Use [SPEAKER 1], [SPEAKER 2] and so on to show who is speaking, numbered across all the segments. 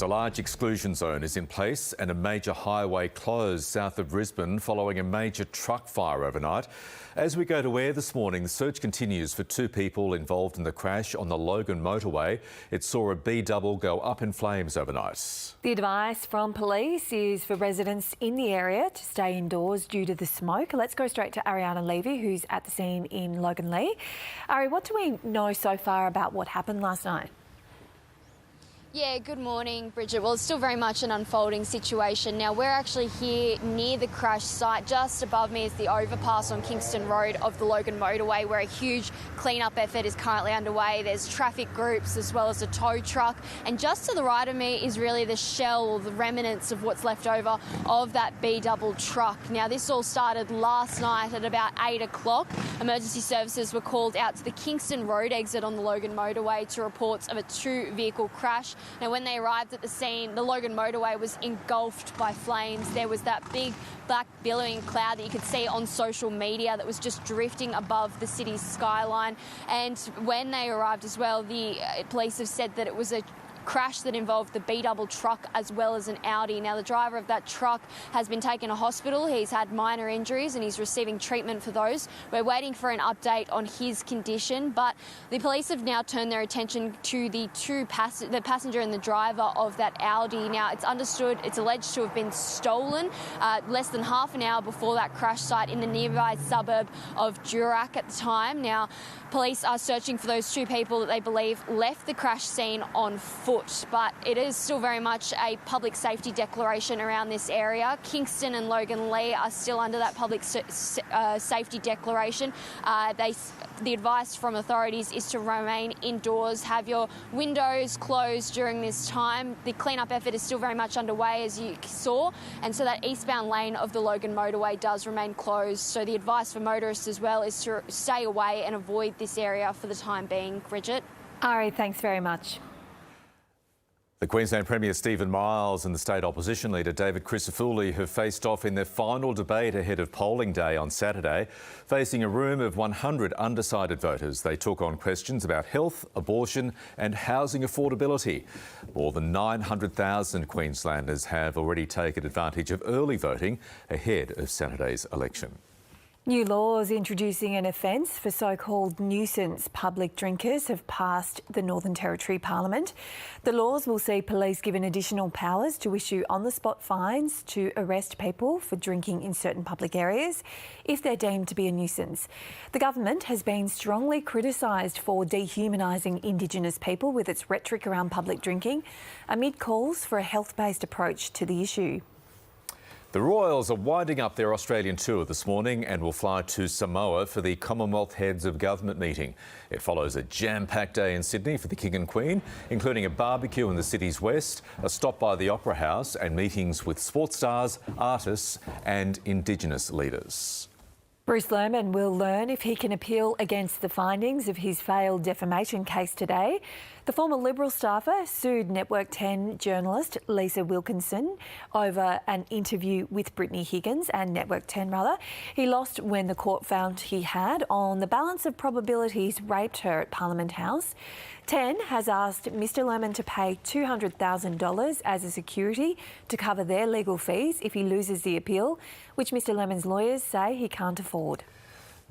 [SPEAKER 1] A large exclusion zone is in place and a major highway closed south of Brisbane following a major truck fire overnight. As we go to air this morning, the search continues for two people involved in the crash on the Logan motorway. It saw a B-double go up in flames overnight.
[SPEAKER 2] The advice from police is for residents in the area to stay indoors due to the smoke. Let's go straight to Ariana Levy, who's at the scene in Logan Lee. Ari, what do we know so far about what happened last night?
[SPEAKER 3] Yeah, good morning, Bridget. Well, it's still very much an unfolding situation. Now, we're actually here near the crash site. Just above me is the overpass on Kingston Road of the Logan motorway, where a huge clean-up effort is currently underway. There's traffic groups as well as a tow truck. And just to the right of me is really the shell, or the remnants of what's left over of that B-double truck. Now, this all started last night at about 8 o'clock. Emergency services were called out to the Kingston Road exit on the Logan motorway to reports of a two-vehicle crash. Now, when they arrived at the scene, the Logan motorway was engulfed by flames. There was that big black billowing cloud that you could see on social media that was just drifting above the city's skyline. And when they arrived as well, the police have said that it was a crash that involved the B-double truck as well as an Audi. Now, the driver of that truck has been taken to hospital. He's had minor injuries and he's receiving treatment for those. We're waiting for an update on his condition, but the police have now turned their attention to the passenger and the driver of that Audi. Now, it's alleged to have been stolen less than half an hour before that crash site in the nearby suburb of Durack at the time. Now, police are searching for those two people that they believe left the crash scene on foot, but it is still very much a public safety declaration around this area. Kingston and Logan Lee are still under that public safety declaration. The advice from authorities is to remain indoors, have your windows closed during this time. The clean-up effort is still very much underway, as you saw, and so that eastbound lane of the Logan motorway does remain closed. So the advice for motorists as well is to stay away and avoid this area for the time being. Bridget.
[SPEAKER 2] Ari, thanks very much.
[SPEAKER 1] The Queensland Premier Stephen Miles and the state opposition leader David Crisafulli have faced off in their final debate ahead of polling day on Saturday. Facing a room of 100 undecided voters, they took on questions about health, abortion and housing affordability. More than 900,000 Queenslanders have already taken advantage of early voting ahead of Saturday's election.
[SPEAKER 2] New laws introducing an offence for so-called nuisance public drinkers have passed the Northern Territory Parliament. The laws will see police given additional powers to issue on-the-spot fines to arrest people for drinking in certain public areas if they're deemed to be a nuisance. The government has been strongly criticised for dehumanising Indigenous people with its rhetoric around public drinking, amid calls for a health-based approach to the issue.
[SPEAKER 1] The Royals are winding up their Australian tour this morning and will fly to Samoa for the Commonwealth Heads of Government meeting. It follows a jam-packed day in Sydney for the King and Queen, including a barbecue in the city's west, a stop by the Opera House and meetings with sports stars, artists and Indigenous leaders.
[SPEAKER 2] Bruce Lerman will learn if he can appeal against the findings of his failed defamation case today. The former Liberal staffer sued Network 10 journalist Lisa Wilkinson over an interview with Brittany Higgins and Network 10 rather. He lost when the court found he had, on the balance of probabilities, raped her at Parliament House. 10 has asked Mr Lerman to pay $200,000 as a security to cover their legal fees if he loses the appeal, which Mr Lerman's lawyers say he can't afford.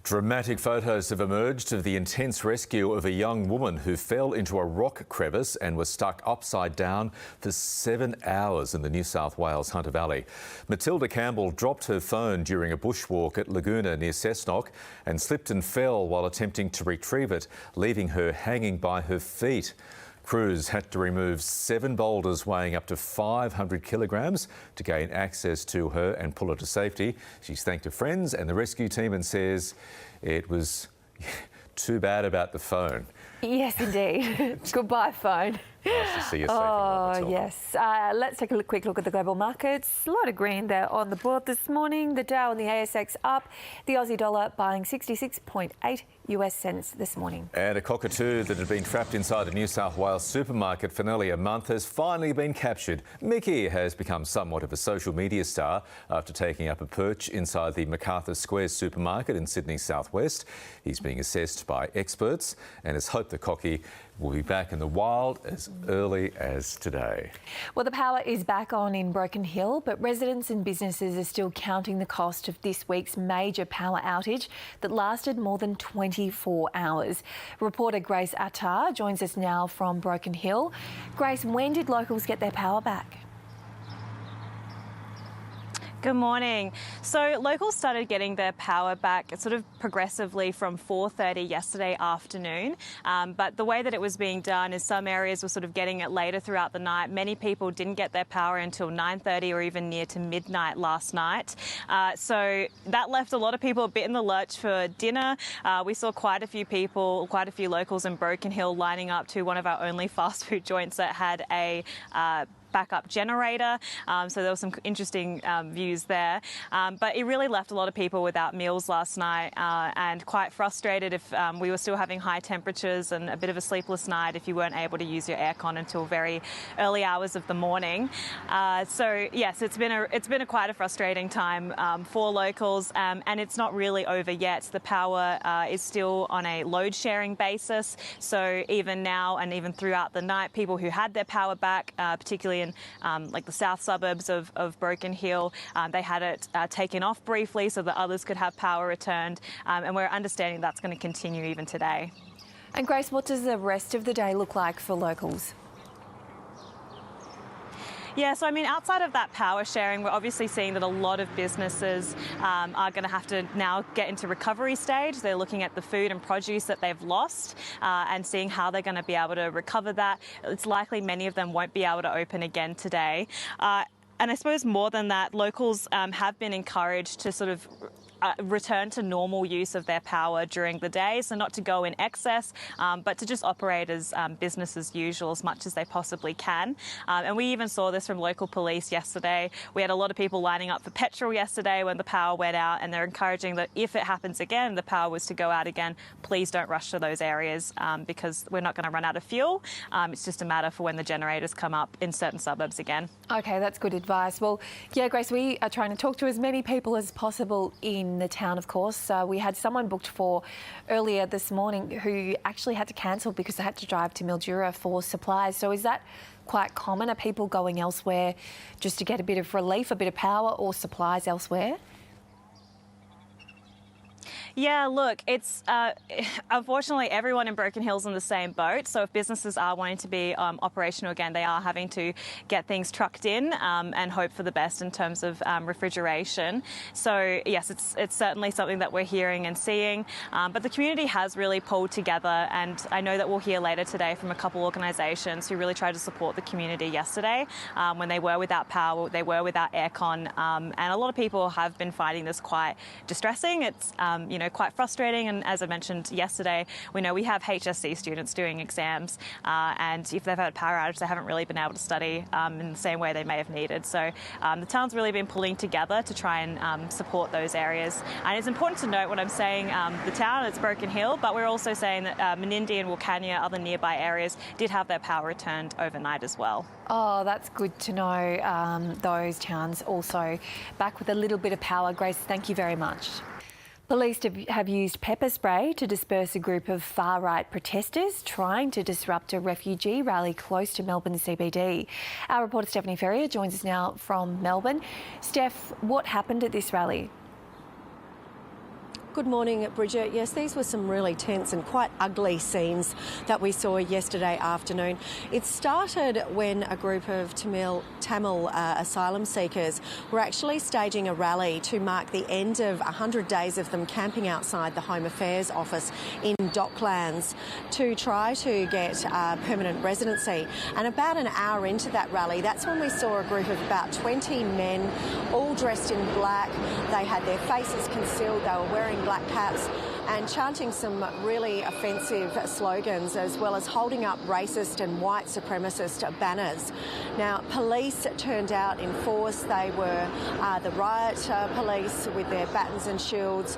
[SPEAKER 1] Dramatic photos have emerged of the intense rescue of a young woman who fell into a rock crevice and was stuck upside down for 7 hours in the New South Wales Hunter Valley. Matilda Campbell dropped her phone during a bushwalk at Laguna near Cessnock and slipped and fell while attempting to retrieve it, leaving her hanging by her feet. Crews had to remove 7 boulders weighing up to 500 kilograms to gain access to her and pull her to safety. She's thanked her friends and the rescue team and says it was too bad about the phone.
[SPEAKER 2] Yes, indeed. Goodbye, phone.
[SPEAKER 1] Nice to see you safe. Oh,
[SPEAKER 2] yes. Let's take a quick look at the global markets. A lot of green there on the board this morning. The Dow and the ASX up. The Aussie dollar buying 66.8 US cents this morning.
[SPEAKER 1] And a cockatoo that had been trapped inside a New South Wales supermarket for nearly a month has finally been captured. Mickey has become somewhat of a social media star after taking up a perch inside the MacArthur Square supermarket in Sydney's southwest. He's being assessed by experts and has hoped the cocky will be back in the wild as early as today.
[SPEAKER 2] Well, the power is back on in Broken Hill, but residents and businesses are still counting the cost of this week's major power outage that lasted more than 24 hours. Reporter Grace Attar joins us now from Broken Hill. Grace, when did locals get their power back?
[SPEAKER 4] Good morning. So locals started getting their power back sort of progressively from 4:30 yesterday afternoon. But the way that it was being done is some areas were sort of getting it later throughout the night. Many people didn't get their power until 9:30 or even near to midnight last night. So that left a lot of people a bit in the lurch for dinner. We saw quite a few locals in Broken Hill lining up to one of our only fast food joints that had a backup generator, so there were some interesting views there, but it really left a lot of people without meals last night and quite frustrated if we were still having high temperatures and a bit of a sleepless night if you weren't able to use your aircon until very early hours of the morning. So yes, it's been quite a frustrating time for locals, and it's not really over yet. The power is still on a load sharing basis, so even now and even throughout the night, people who had their power back, particularly in like the south suburbs of Broken Hill, they had it taken off briefly so that others could have power returned, and we're understanding that's going to continue even today.
[SPEAKER 2] And Grace, what does the rest of the day look like for locals?
[SPEAKER 4] Yeah, so I mean, outside of that power sharing, we're obviously seeing that a lot of businesses are going to have to now get into recovery stage. They're looking at the food and produce that they've lost and seeing how they're going to be able to recover that. It's likely many of them won't be able to open again today. And I suppose more than that, locals have been encouraged to sort of return to normal use of their power during the day, so not to go in excess, but to just operate as business as usual as much as they possibly can. And we even saw this from local police yesterday. We had a lot of people lining up for petrol yesterday when the power went out, and they're encouraging that if it happens again, the power was to go out again, please don't rush to those areas because we're not going to run out of fuel. It's just a matter for when the generators come up in certain suburbs again.
[SPEAKER 2] Okay, that's good advice. Well, yeah, Grace, we are trying to talk to as many people as possible in the town, of course. We had someone booked for earlier this morning who actually had to cancel because they had to drive to Mildura for supplies. So is that quite common? Are people going elsewhere just to get a bit of relief, a bit of power or supplies elsewhere?
[SPEAKER 4] Yeah, look, it's unfortunately everyone in Broken Hill's in the same boat. So if businesses are wanting to be operational again, they are having to get things trucked in and hope for the best in terms of refrigeration. So yes, it's certainly something that we're hearing and seeing. But the community has really pulled together, and I know that we'll hear later today from a couple organisations who really tried to support the community yesterday when they were without power, they were without aircon, and a lot of people have been finding this quite distressing. It's quite frustrating, and as I mentioned yesterday, we know we have HSC students doing exams, and if they've had a power outage, they haven't really been able to study in the same way they may have needed. So the town's really been pulling together to try and support those areas. And it's important to note when I'm saying the town, it's Broken Hill, but we're also saying that Menindee and Wilcannia, other nearby areas, did have their power returned overnight as well.
[SPEAKER 2] Oh, that's good to know. Those towns also back with a little bit of power. Grace, thank you very much. Police have used pepper spray to disperse a group of far-right protesters trying to disrupt a refugee rally close to Melbourne CBD. Our reporter Stephanie Ferrier joins us now from Melbourne. Steph, what happened at this rally?
[SPEAKER 5] Good morning, Bridget. Yes, these were some really tense and quite ugly scenes that we saw yesterday afternoon. It started when a group of Tamil asylum seekers were actually staging a rally to mark the end of 100 days of them camping outside the Home Affairs office in Docklands to try to get permanent residency. And about an hour into that rally, that's when we saw a group of about 20 men, all dressed in black. They had their faces concealed, they were wearing black caps and chanting some really offensive slogans, as well as holding up racist and white supremacist banners. Now, police turned out in force. They were the riot police with their batons and shields,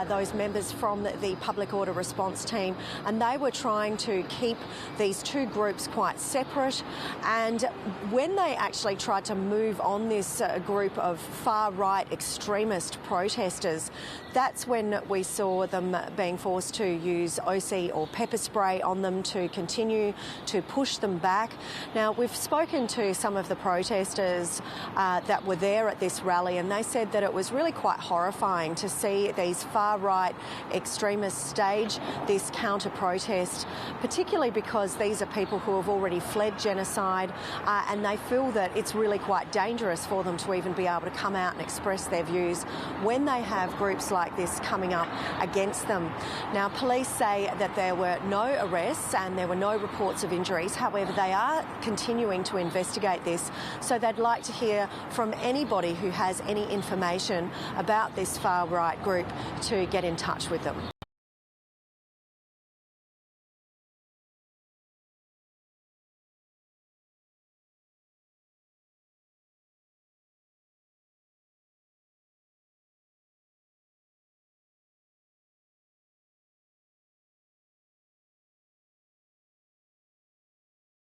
[SPEAKER 5] those members from the public order response team, and they were trying to keep these two groups quite separate. And when they actually tried to move on this group of far-right extremist protesters, that's when we saw them them being forced to use OC or pepper spray on them to continue to push them back. Now, we've spoken to some of the protesters that were there at this rally, and they said that it was really quite horrifying to see these far-right extremists stage this counter-protest, particularly because these are people who have already fled genocide, and they feel that it's really quite dangerous for them to even be able to come out and express their views when they have groups like this coming up against them. Now, police say that there were no arrests and there were no reports of injuries. However, they are continuing to investigate this, so they'd like to hear from anybody who has any information about this far-right group to get in touch with them.